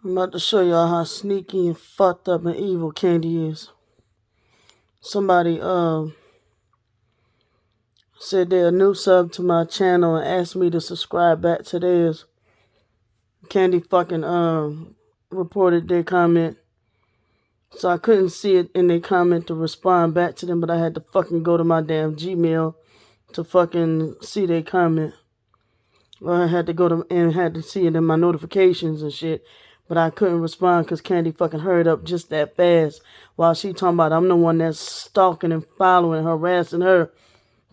I'm about to show y'all how sneaky and fucked up and evil Candy is. Somebody said they're a new sub to my channel and asked me to subscribe back to theirs. Candy fucking reported their comment. So I couldn't see it in their comment to respond back to them, but I had to fucking go to my damn Gmail to fucking see their comment. Or I had to go to and had to see it in my notifications and shit. But I couldn't respond because Candy fucking hurried up just that fast while she talking about I'm the one that's stalking and following, harassing her.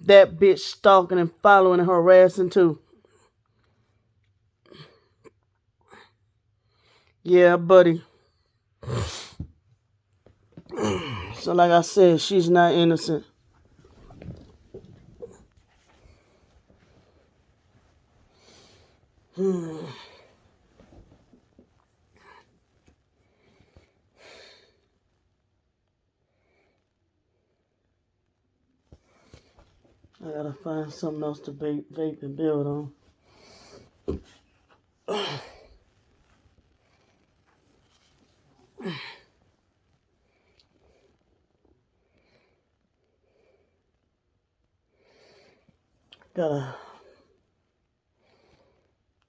That bitch stalking and following and harassing too. Yeah, buddy. So like I said, she's not innocent. I gotta find something else to vape and build on. Gotta.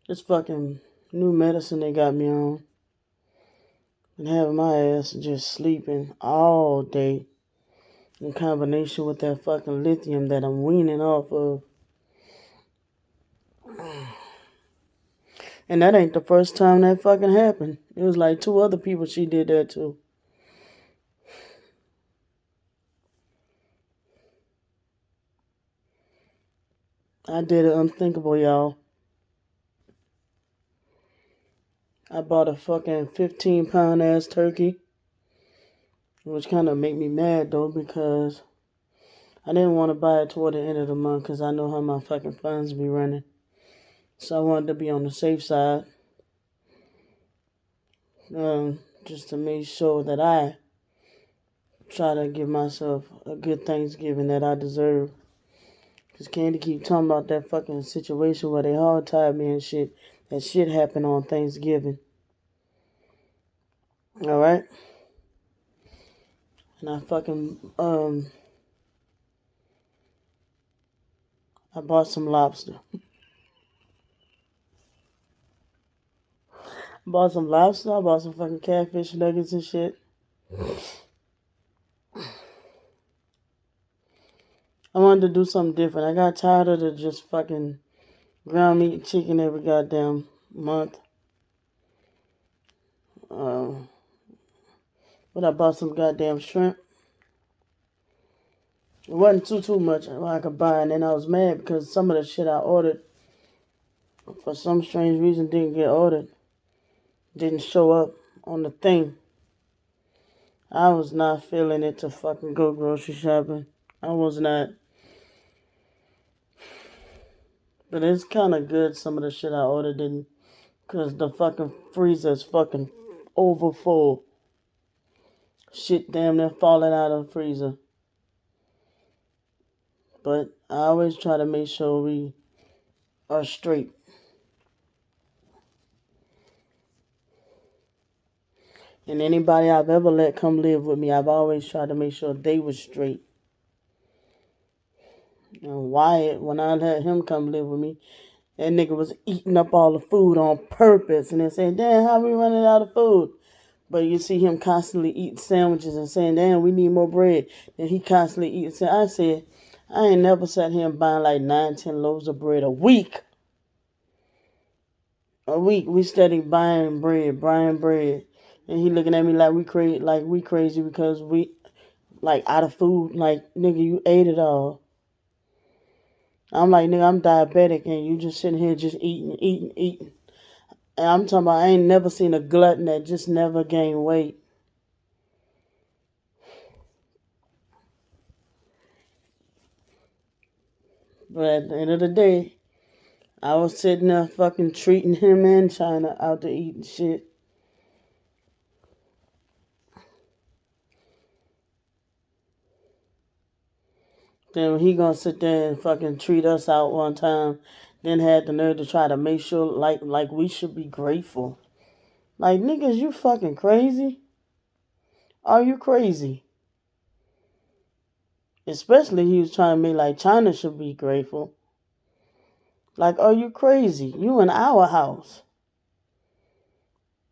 This fucking new medicine they got me on. And having my ass just sleeping all day. In combination with that fucking lithium that I'm weaning off of. And that ain't the first time that fucking happened. It was like 2 other people she did that to. I did it unthinkable, y'all. I bought a fucking 15-pound ass turkey. Which kind of made me mad though because I didn't want to buy it toward the end of the month because I know how my fucking funds be running. So I wanted to be on the safe side. Just to make sure that I try to give myself a good Thanksgiving that I deserve. Because Candy keep talking about that fucking situation where they hard tied me and shit. That shit happened on Thanksgiving. Alright? And I fucking, I bought some lobster. I bought some fucking catfish nuggets and shit. I wanted to do something different. I got tired of the just fucking ground meat chicken every goddamn month. But I bought some goddamn shrimp. It wasn't too much I could buy, and then I was mad because some of the shit I ordered, for some strange reason, didn't get ordered. Didn't show up on the thing. I was not feeling it to fucking go grocery shopping. I was not. But it's kind of good, some of the shit I ordered didn't, because the fucking freezer is fucking over full. Shit damn near falling out of the freezer. But I always try to make sure we are straight. And anybody I've ever let come live with me, I've always tried to make sure they were straight. And Wyatt, when I let him come live with me, that nigga was eating up all the food on purpose. And then saying, damn, how we running out of food? But you see him constantly eating sandwiches and saying, damn, we need more bread. And he constantly eating. I said, I ain't never sat here and buying like 9, 10 loaves of bread a week. We steady buying bread. And he looking at me like we crazy because we like out of food. Like, nigga, you ate it all. I'm like, nigga, I'm diabetic and you just sitting here just eating. And I'm talking about I ain't never seen a glutton that just never gained weight. But at the end of the day, I was sitting there fucking treating him and China out to eat and shit. Then he gonna sit there and fucking treat us out one time. Then had the nerve to try to make sure like we should be grateful. Like, niggas, you fucking crazy? Are you crazy? Especially he was trying to make like China should be grateful. Like, are you crazy? You in our house.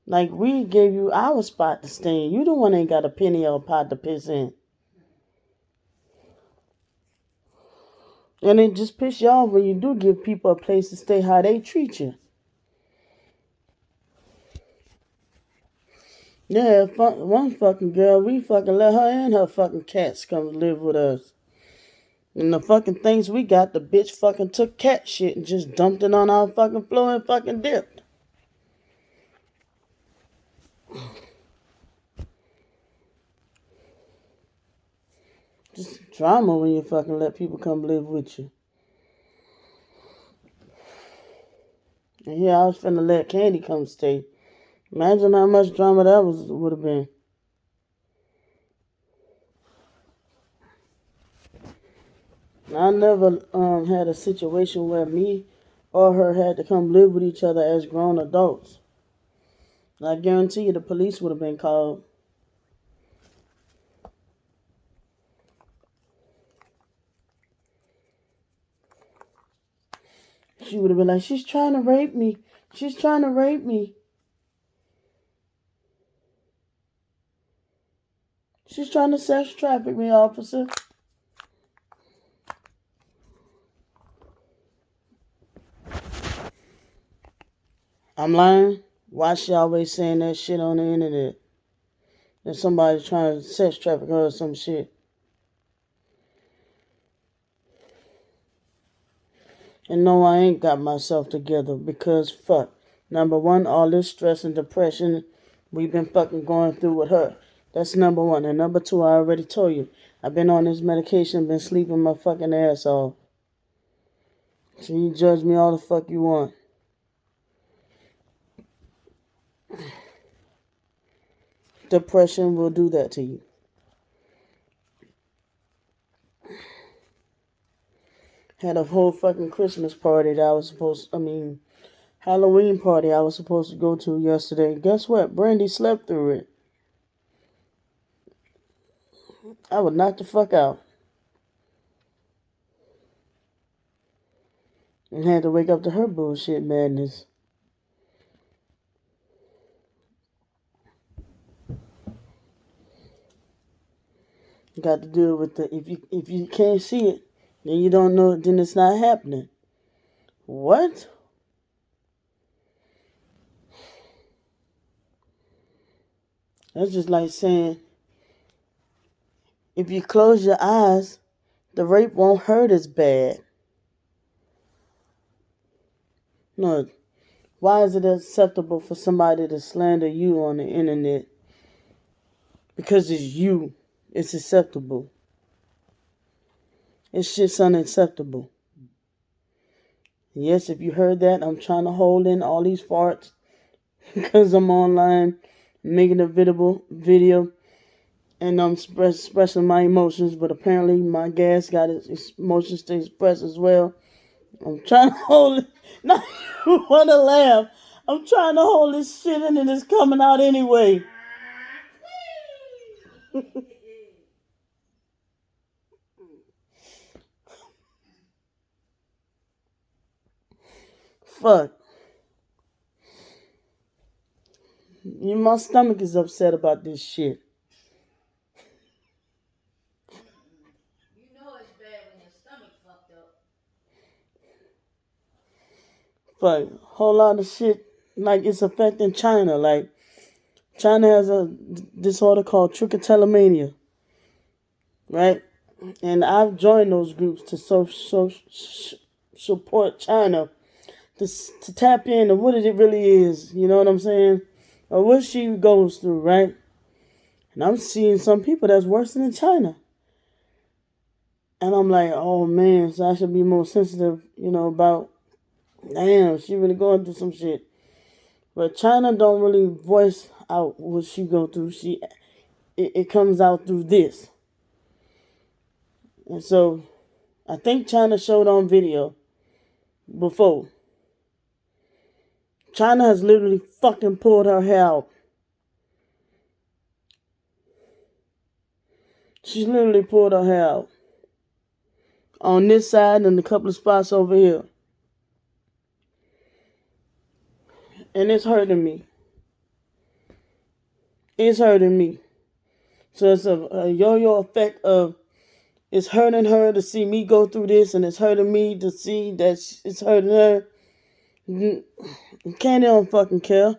Like, we gave you our spot to stay in. You the one ain't got a penny or a pot to piss in. And it just piss you off when you do give people a place to stay how they treat you. Yeah, one fucking girl, we fucking let her and her fucking cats come live with us. And the fucking things we got, the bitch fucking took cat shit and just dumped it on our fucking floor and fucking dipped. Just drama when you fucking let people come live with you. And here I was finna let Candy come stay. Imagine how much drama that would have been. I never had a situation where me or her had to come live with each other as grown adults. I guarantee you the police would have been called. She would have been like, she's trying to rape me. She's trying to rape me. She's trying to sex traffic me, officer. I'm lying. Why she always saying that shit on the internet? That somebody's trying to sex traffic her or some shit. And no, I ain't got myself together because fuck. Number one, all this stress and depression we've been fucking going through with her. That's number one. And number two, I already told you. I've been on this medication, been sleeping my fucking ass off. So you judge me all the fuck you want. Depression will do that to you. Had a whole fucking Christmas party that I was Halloween party I was supposed to go to yesterday. Guess what? Brandy slept through it. I would knock the fuck out. And had to wake up to her bullshit madness. Got to deal with the if you can't see it, then you don't know, then it's not happening. What? That's just like saying if you close your eyes, the rape won't hurt as bad. No. Why is it acceptable for somebody to slander you on the internet? Because it's you. It's acceptable. It's just unacceptable. Yes, if you heard that, I'm trying to hold in all these farts because I'm online making a video and I'm expressing my emotions, but apparently my gas got its emotions to express as well. I'm trying to hold it. Now you want to laugh. I'm trying to hold this shit in and it's coming out anyway. Fuck. My stomach is upset about this shit. You know it's bad when your stomach fucked up. Fuck. Whole lot of shit like it's affecting China. Like China has a disorder called trichotillomania. Right? And I've joined those groups to support China to tap into what it really is. You know what I'm saying? Or what she goes through, right? And I'm seeing some people that's worse than China. And I'm like, oh man, so I should be more sensitive, about, damn, she really going through some shit. But China don't really voice out what she go through. It comes out through this. And so I think China showed on video before. China has literally fucking pulled her hair out. She's literally pulled her hair out. On this side and a couple of spots over here. And it's hurting me. It's hurting me. So it's a yo-yo effect of it's hurting her to see me go through this, and it's hurting me to see that it's hurting her. Candy don't fucking care.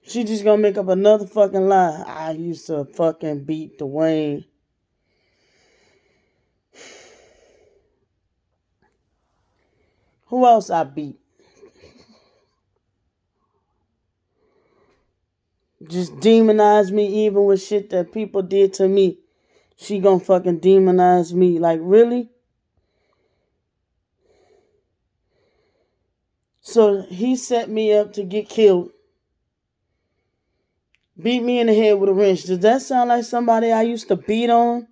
She just gonna make up another fucking lie. I used to fucking beat Dwayne. Who else I beat? Just demonize me even with shit that people did to me. She gonna fucking demonize me. Like, really? So he set me up to get killed. Beat me in the head with a wrench. Does that sound like somebody I used to beat on?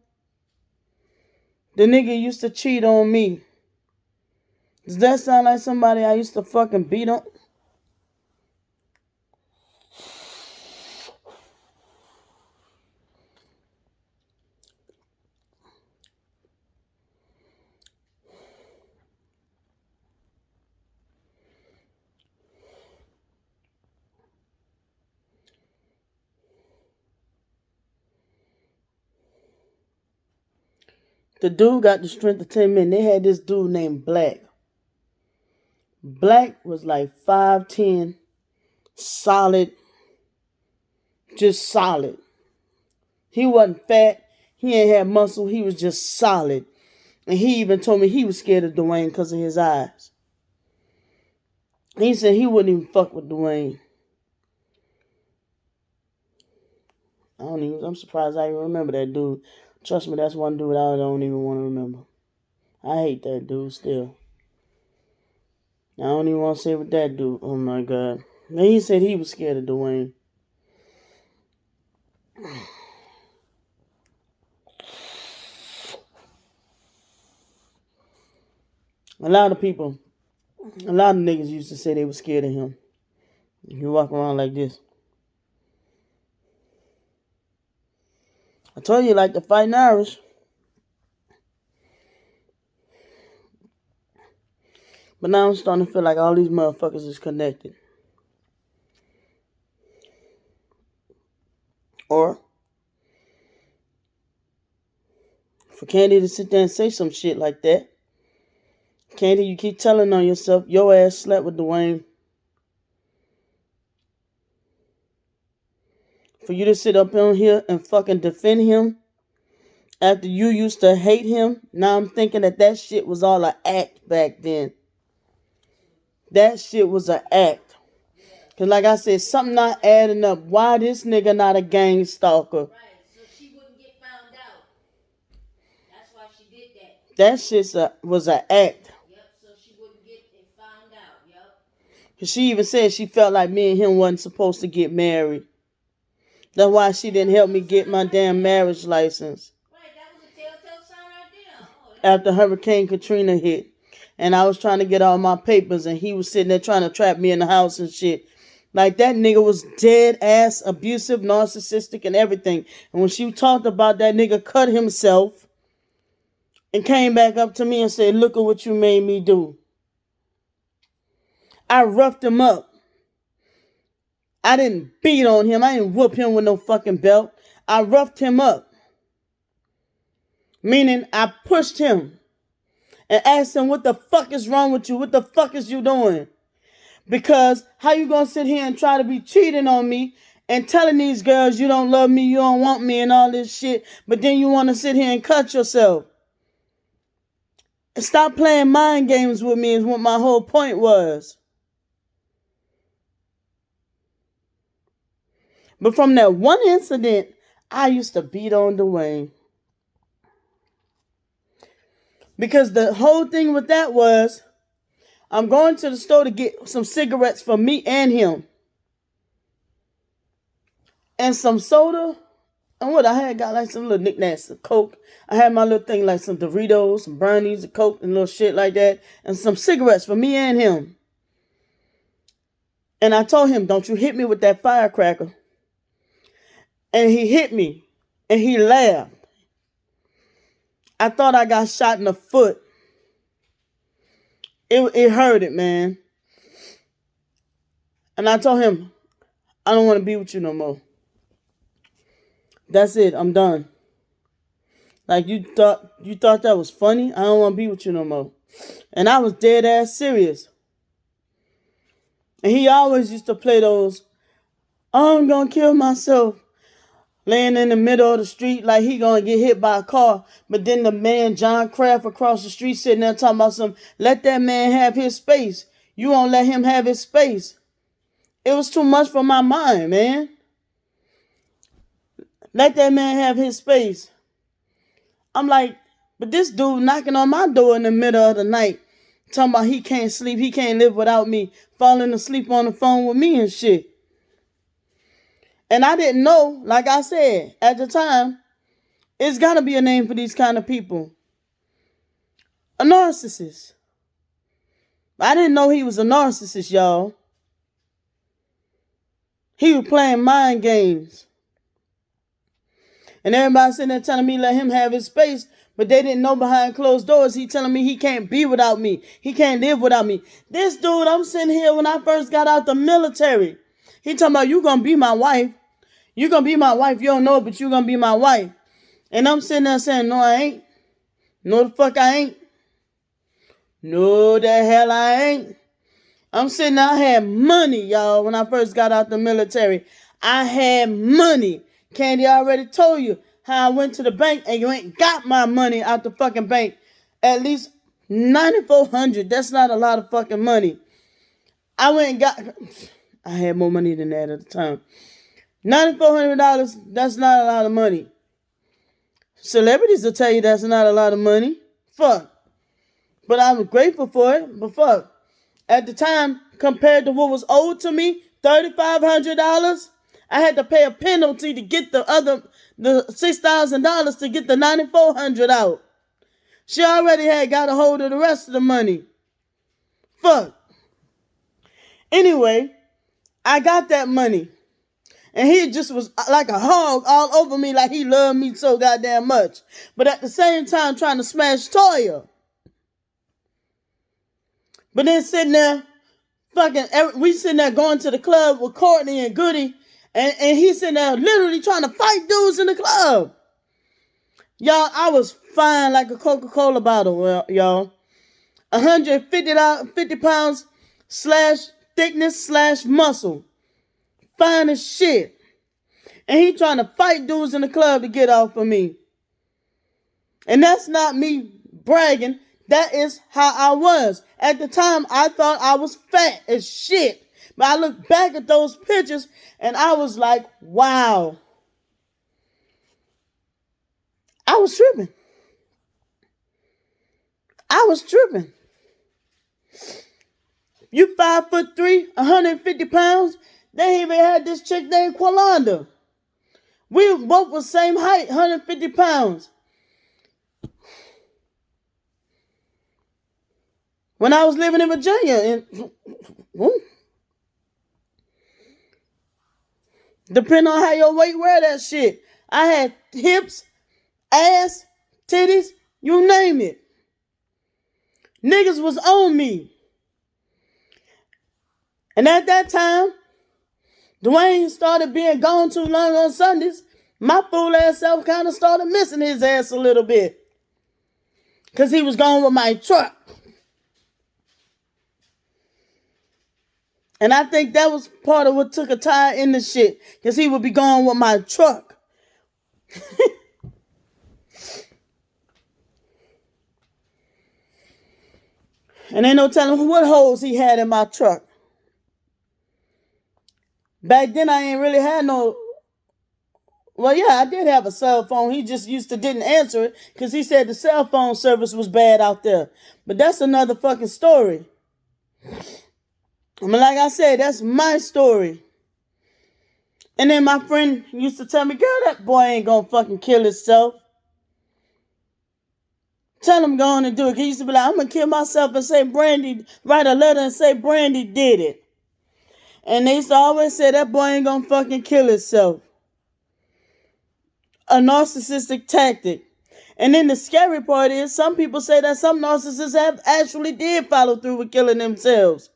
The nigga used to cheat on me. Does that sound like somebody I used to fucking beat on? The dude got the strength of 10 men. They had this dude named Black. Black was like 5'10", solid, just solid. He wasn't fat. He ain't had muscle. He was just solid. And he even told me he was scared of Dwayne because of his eyes. He said he wouldn't even fuck with Dwayne. I'm surprised I even remember that dude. Trust me, that's one dude I don't even want to remember. I hate that dude still. I don't even want to say what that dude. Oh my God. And he said he was scared of Dwayne. A lot of niggas used to say they were scared of him. You walk around like this. I told you like to fight in Irish. But now I'm starting to feel like all these motherfuckers is connected. Or for Candy to sit there and say some shit like that. Candy, you keep telling on yourself, your ass slept with Dwayne. For you to sit up on here and fucking defend him after you used to hate him. Now I'm thinking that shit was all an act back then. That shit was an act. Because like I said, something not adding up. Why this nigga not a gang stalker? Right, so she wouldn't get found out. That's why she did that. That shit was an act. Yep, so she wouldn't get found out. Yep. Because she even said she felt like me and him wasn't supposed to get married. That's why she didn't help me get my damn marriage license. Right, that was a telltale sign right there. After Hurricane Katrina hit. And I was trying to get all my papers and he was sitting there trying to trap me in the house and shit. Like that nigga was dead ass abusive, narcissistic and everything. And when she talked about that nigga cut himself and came back up to me and said, look at what you made me do. I roughed him up. I didn't beat on him. I didn't whoop him with no fucking belt. I roughed him up. Meaning I pushed him and asked him, what the fuck is wrong with you? What the fuck is you doing? Because how you gonna sit here and try to be cheating on me and telling these girls you don't love me, you don't want me and all this shit, but then you want to sit here and cut yourself? And stop playing mind games with me is what my whole point was. But from that one incident, I used to beat on Dwayne. Because the whole thing with that was, I'm going to the store to get some cigarettes for me and him. And some soda. And what I had got like some little knickknacks, some Coke. I had my little thing like some Doritos, some Brownies, a Coke, and little shit like that. And some cigarettes for me and him. And I told him, don't you hit me with that firecracker. And he hit me. And he laughed. I thought I got shot in the foot. It hurt it, man. And I told him, I don't want to be with you no more. That's it. I'm done. Like, you thought that was funny? I don't want to be with you no more. And I was dead ass serious. And he always used to play those, oh, I'm going to kill myself, laying in the middle of the street like he going to get hit by a car. But then the man, John Kraft, across the street sitting there talking about something, let that man have his space. You won't let him have his space. It was too much for my mind, man. Let that man have his space. I'm like, but this dude knocking on my door in the middle of the night, talking about he can't sleep, he can't live without me, falling asleep on the phone with me and shit. And I didn't know, like I said, at the time, it's got to be a name for these kind of people. A narcissist. I didn't know he was a narcissist, y'all. He was playing mind games. And everybody sitting there telling me let him have his space, but they didn't know behind closed doors. He telling me he can't be without me. He can't live without me. This dude, I'm sitting here when I first got out the military. He talking about, you going to be my wife. You going to be my wife. You don't know it, but you going to be my wife. And I'm sitting there saying, no, I ain't. No, the fuck I ain't. No, the hell I ain't. I'm sitting there, I had money, y'all, when I first got out the military. I had money. Candy already told you how I went to the bank and you ain't got my money out the fucking bank. At least $9,400. That's not a lot of fucking money. I went and got, I had more money than that at the time. $9,400, that's not a lot of money. Celebrities will tell you that's not a lot of money. Fuck. But I was grateful for it. But fuck. At the time, compared to what was owed to me, $3,500, I had to pay a penalty to get the $6,000 to get the $9,400 out. She already had got a hold of the rest of the money. Fuck. Anyway, I got that money. And he just was like a hog all over me, like he loved me so goddamn much. But at the same time trying to smash Toya. But then sitting there, we sitting there going to the club with Courtney and Goody. And he's sitting there literally trying to fight dudes in the club. Y'all, I was fine like a Coca-Cola bottle, y'all. 150 pounds / thickness / muscle. Fine as shit. And he trying to fight dudes in the club to get off of me. And that's not me bragging. That is how I was. At the time, I thought I was fat as shit. But I look back at those pictures and I was like, wow. I was tripping. You 5'3", 150 pounds. They even had this chick named Qualanda. We both were same height, 150 pounds. When I was living in Virginia, depending on how your weight, wear that shit. I had hips, ass, titties, you name it. Niggas was on me. And at that time, Dwayne started being gone too long on Sundays. My fool ass self kind of started missing his ass a little bit. Because he was gone with my truck. And I think that was part of what took a tie in the shit. Because he would be gone with my truck. And ain't no telling what holes he had in my truck. Back then, I ain't really had no... Well, yeah, I did have a cell phone. He just didn't answer it because he said the cell phone service was bad out there. But that's another fucking story. I mean, like I said, that's my story. And then my friend used to tell me, girl, that boy ain't gonna fucking kill himself. Tell him go on and do it. He used to be like, I'm gonna kill myself and say Brandy, write a letter and say Brandy did it. And they used to always say that boy ain't gonna fucking kill himself. A narcissistic tactic. And then the scary part is some people say that some narcissists have actually did follow through with killing themselves.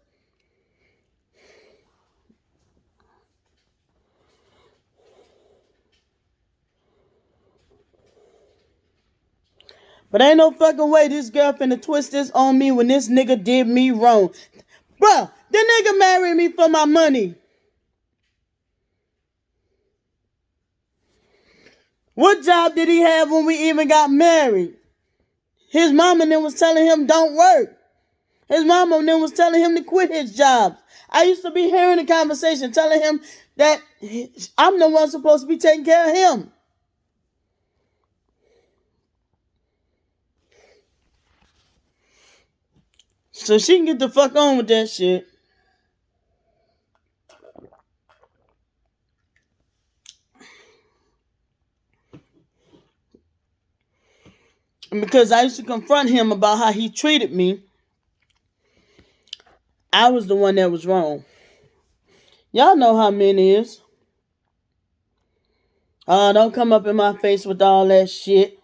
But ain't no fucking way this girl finna twist this on me when this nigga did me wrong. Bruh, the nigga married me for my money. What job did he have when we even got married? His mama then was telling him don't work. His mama then was telling him to quit his job. I used to be hearing the conversation telling him that I'm the one supposed to be taking care of him. So she can get the fuck on with that shit. And because I used to confront him about how he treated me, I was the one that was wrong. Y'all know how men is. Don't come up in my face with all that shit.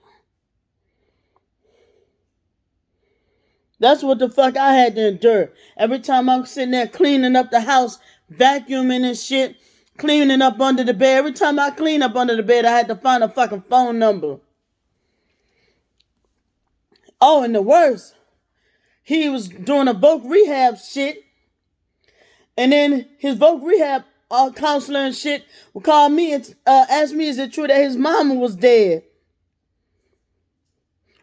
That's what the fuck I had to endure. Every time I'm sitting there cleaning up the house, vacuuming and shit, cleaning up under the bed. Every time I clean up under the bed, I had to find a fucking phone number. Oh, and the worst, he was doing a voc rehab shit. And then his voc rehab counselor and shit would call me and ask me, is it true that his mama was dead?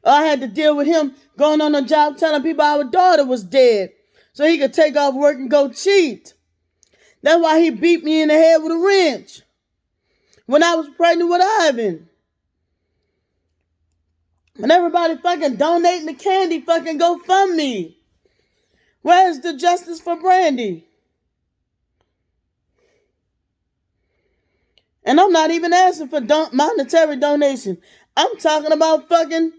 I had to deal with him going on a job telling people our daughter was dead so he could take off work and go cheat. That's why he beat me in the head with a wrench when I was pregnant with Ivan. And everybody fucking donating the candy fucking GoFundMe. Where's the justice for Brandy? And I'm not even asking for monetary donation. I'm talking about fucking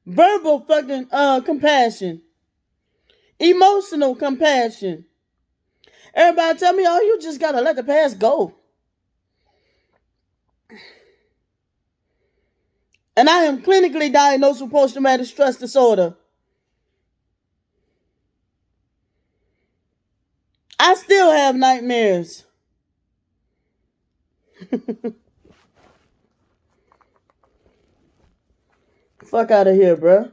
verbal fucking compassion. Emotional compassion. Everybody tell me, oh, you just gotta let the past go. And I am clinically diagnosed with post-traumatic stress disorder. I still have nightmares. Fuck out of here, bruh.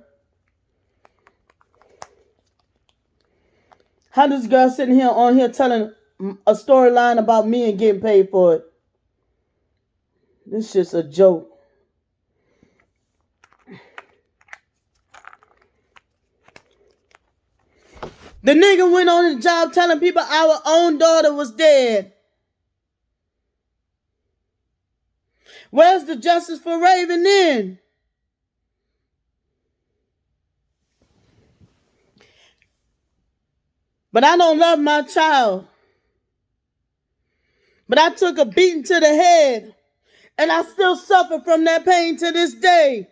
How this girl sitting here on here telling a storyline about me and getting paid for it? This shit's a joke. The nigga went on the job telling people our own daughter was dead. Where's the justice for Raven then? But I don't love my child. But I took a beating to the head. And I still suffer from that pain to this day.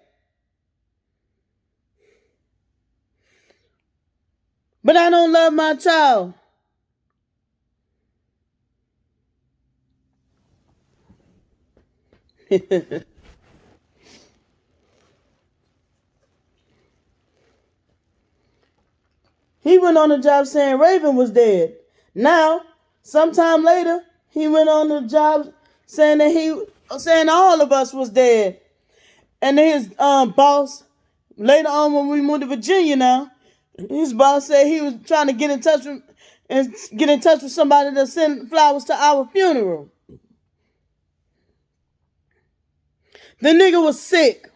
But I don't love my child. He went on the job saying Raven was dead. Now, sometime later, he went on the job saying that all of us was dead. And his boss, later on when we moved to Virginia now, his boss said he was trying to get in touch with somebody to send flowers to our funeral. The nigga was sick.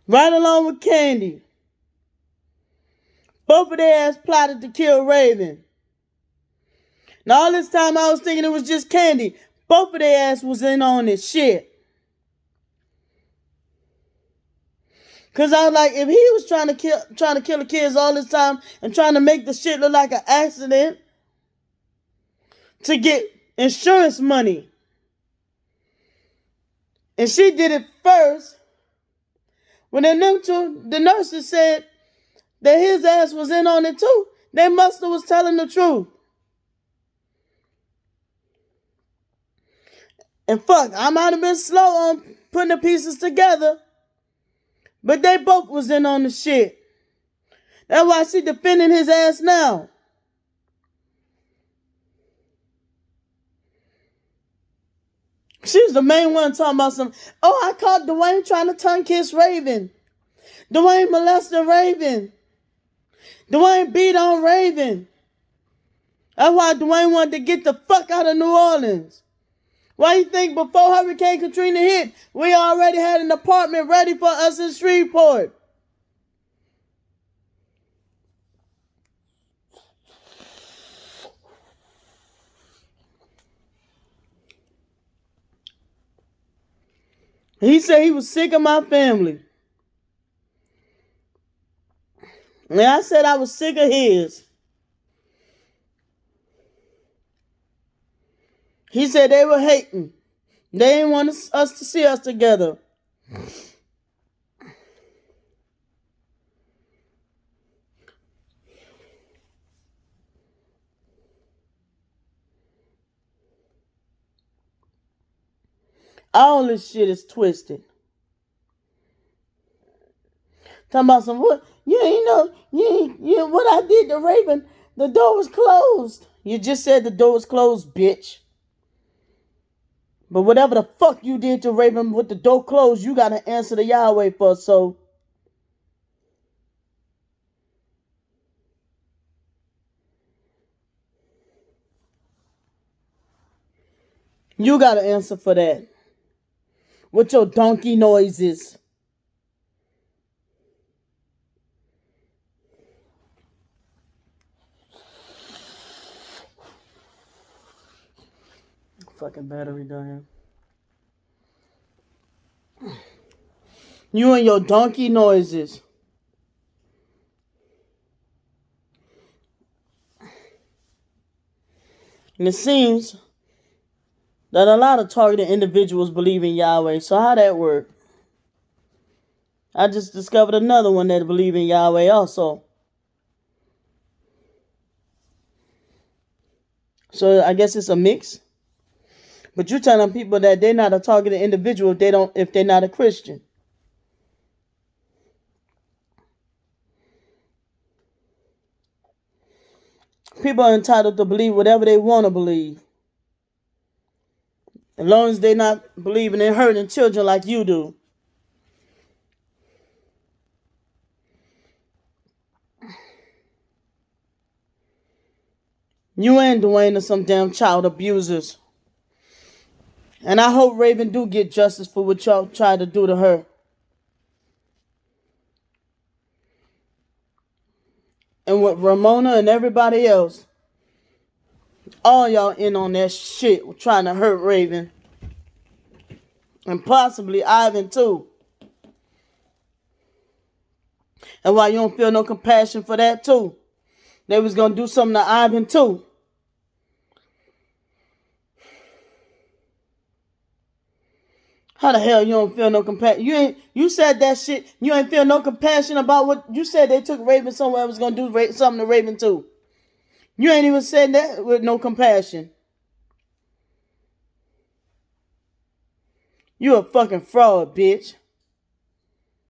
Right along with Candy. Both of their ass plotted to kill Raven. Now all this time I was thinking it was just Candy. Both of their ass was in on this shit. Cause I was like, if he was trying to kill the kids all this time and trying to make the shit look like an accident to get insurance money, and she did it first, When they knew to, the nurses said that his ass was in on it too. They must have was telling the truth. And fuck, I might have been slow on putting the pieces together, but they both was in on the shit. That's why she defending his ass now. She's the main one talking about some, oh, I caught Dwayne trying to tongue kiss Raven. Dwayne molested Raven. Dwayne beat on Raven. That's why Dwayne wanted to get the fuck out of New Orleans. Why you think before Hurricane Katrina hit, we already had an apartment ready for us in Shreveport? He said he was sick of my family. And I said I was sick of his. He said they were hating. They didn't want us to see us together. All this shit is twisted. Talking about some what? What I did to Raven, the door was closed. You just said the door was closed, bitch. But whatever the fuck you did to Raven with the door closed, you gotta answer to Yahweh for. So you gotta answer for that. With your donkey noises. Fucking battery dying. You and your donkey noises. And it seems that a lot of targeted individuals believe in Yahweh. So how that work? I just discovered another one that believe in Yahweh also. So I guess it's a mix. But you're telling people that they're not a targeted individual if they're not a Christian. People are entitled to believe whatever they want to believe. As long as they're not believing in hurting children like you do. You and Dwayne are some damn child abusers. And I hope Raven do get justice for what y'all tried to do to her. And with Ramona and everybody else, all y'all in on that shit trying to hurt Raven. And possibly Ivan too. And why you don't feel no compassion for that too. They was gonna do something to Ivan too. How the hell you don't feel no compassion? You said that shit. You ain't feel no compassion about what you said. They took Raven somewhere. Was gonna do something to Raven too. You ain't even said that with no compassion. You a fucking fraud, bitch.